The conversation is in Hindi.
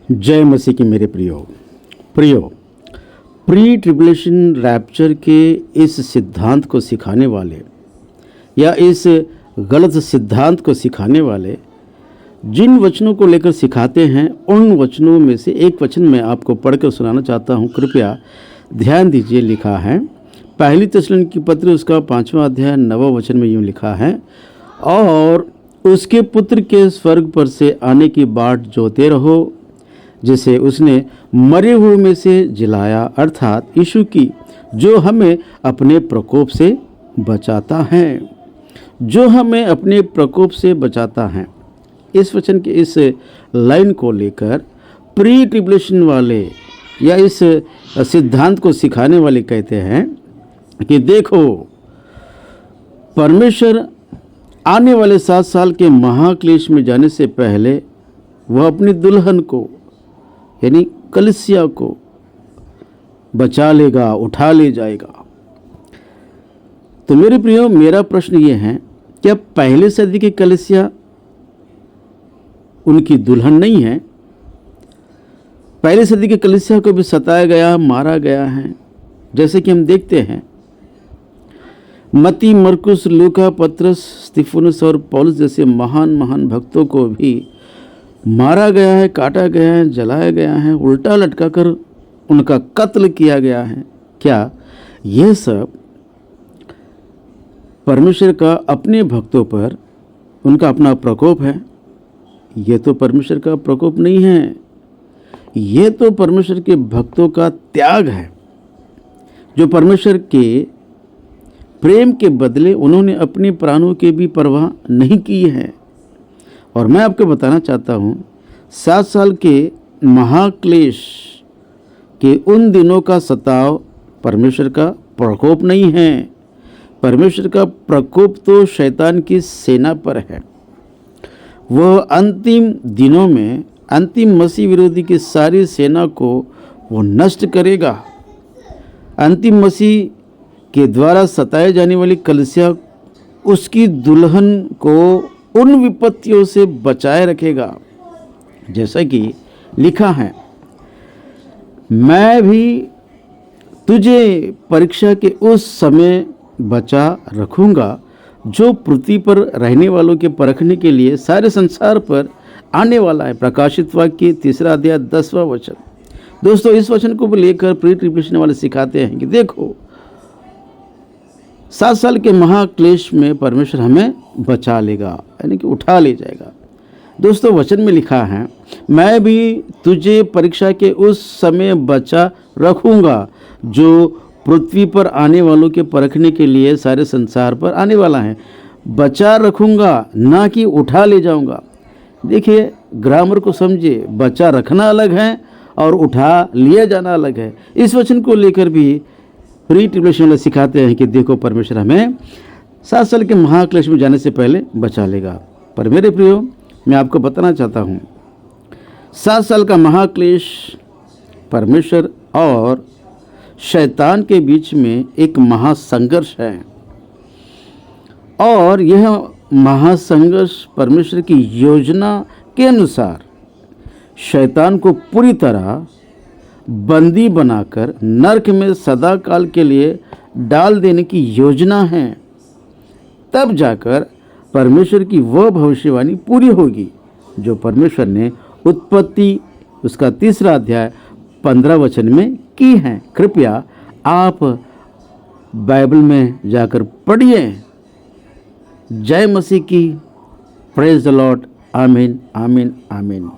जय मसीह की मेरे प्रियो प्री ट्रिबुलेशन रैप्चर के इस सिद्धांत को सिखाने वाले या इस गलत सिद्धांत को सिखाने वाले जिन वचनों को लेकर सिखाते हैं, उन वचनों में से एक वचन मैं आपको पढ़कर सुनाना चाहता हूं। कृपया ध्यान दीजिए। लिखा है पहली थिस्सलुनीकी की पत्र उसका 5वां अध्याय 9वां वचन में यूँ लिखा है, और उसके पुत्र के स्वर्ग पर से आने की बाट जोते रहो, जिसे उसने मरे हुए में से जिलाया, अर्थात यीशु की, जो हमें अपने प्रकोप से बचाता है, जो हमें अपने प्रकोप से बचाता है। इस वचन के इस लाइन को लेकर प्री ट्रिबुलेशन वाले या इस सिद्धांत को सिखाने वाले कहते हैं कि देखो, परमेश्वर आने वाले 7 साल के महाक्लेश में जाने से पहले वह अपनी दुल्हन को यानी कलीसिया को बचा लेगा, उठा ले जाएगा। तो मेरे प्रियो, मेरा प्रश्न ये है, क्या पहले सदी की कलीसिया उनकी दुल्हन नहीं है? पहली सदी की कलीसिया को भी सताया गया, मारा गया है, जैसे कि हम देखते हैं मत्ती, मरकुस, लूका, पतरस, स्तिफनुस और पौलुस जैसे महान भक्तों को भी मारा गया है, काटा गया है, जलाया गया है, उल्टा लटका कर उनका कत्ल किया गया है। क्या यह सब परमेश्वर का अपने भक्तों पर उनका अपना प्रकोप है? यह तो परमेश्वर का प्रकोप नहीं है, यह तो परमेश्वर के भक्तों का त्याग है, जो परमेश्वर के प्रेम के बदले उन्होंने अपने प्राणों की भी परवाह नहीं की है। और मैं आपको बताना चाहता हूँ, 7 साल के महाक्लेश के उन दिनों का सताव परमेश्वर का प्रकोप नहीं है। परमेश्वर का प्रकोप तो शैतान की सेना पर है। वह अंतिम दिनों में अंतिम मसीह विरोधी की सारी सेना को वो नष्ट करेगा। अंतिम मसीह के द्वारा सताए जाने वाली कलीसिया उसकी दुल्हन को उन विपत्तियों से बचाए रखेगा, जैसा कि लिखा है, मैं भी तुझे परीक्षा के उस समय बचा रखूंगा जो पृथ्वी पर रहने वालों के परखने के लिए सारे संसार पर आने वाला है। प्रकाशित वाक्य 3 अध्याय 10वां वचन। दोस्तों, इस वचन को लेकर प्री ट्रिबुलेशन वाले सिखाते हैं कि देखो, 7 साल के महाक्लेश में परमेश्वर हमें बचा लेगा, यानी कि उठा ले जाएगा। दोस्तों, वचन में लिखा है, मैं भी तुझे परीक्षा के उस समय बचा रखूंगा जो पृथ्वी पर आने वालों के परखने के लिए सारे संसार पर आने वाला है। बचा रखूंगा, ना कि उठा ले जाऊंगा। देखिए, ग्रामर को समझिए, बचा रखना अलग है और उठा लिया जाना अलग है। इस वचन को लेकर भी प्री ट्रिबुलेशन वाले सिखाते हैं कि देखो, परमेश्वर हमें 7 साल के महाक्लेश में जाने से पहले बचा लेगा। पर मेरे प्रियो, मैं आपको बताना चाहता हूँ, 7 साल का महाक्लेश परमेश्वर और शैतान के बीच में एक महासंघर्ष है, और यह महासंघर्ष परमेश्वर की योजना के अनुसार शैतान को पूरी तरह बंदी बनाकर नरक में सदा काल के लिए डाल देने की योजना है। तब जाकर परमेश्वर की वह भविष्यवाणी पूरी होगी जो परमेश्वर ने उत्पत्ति उसका 3 अध्याय 15 वचन में की है। कृपया आप बाइबल में जाकर पढ़िए। जय मसीह की। Praise the Lord. आमीन, आमीन, आमीन।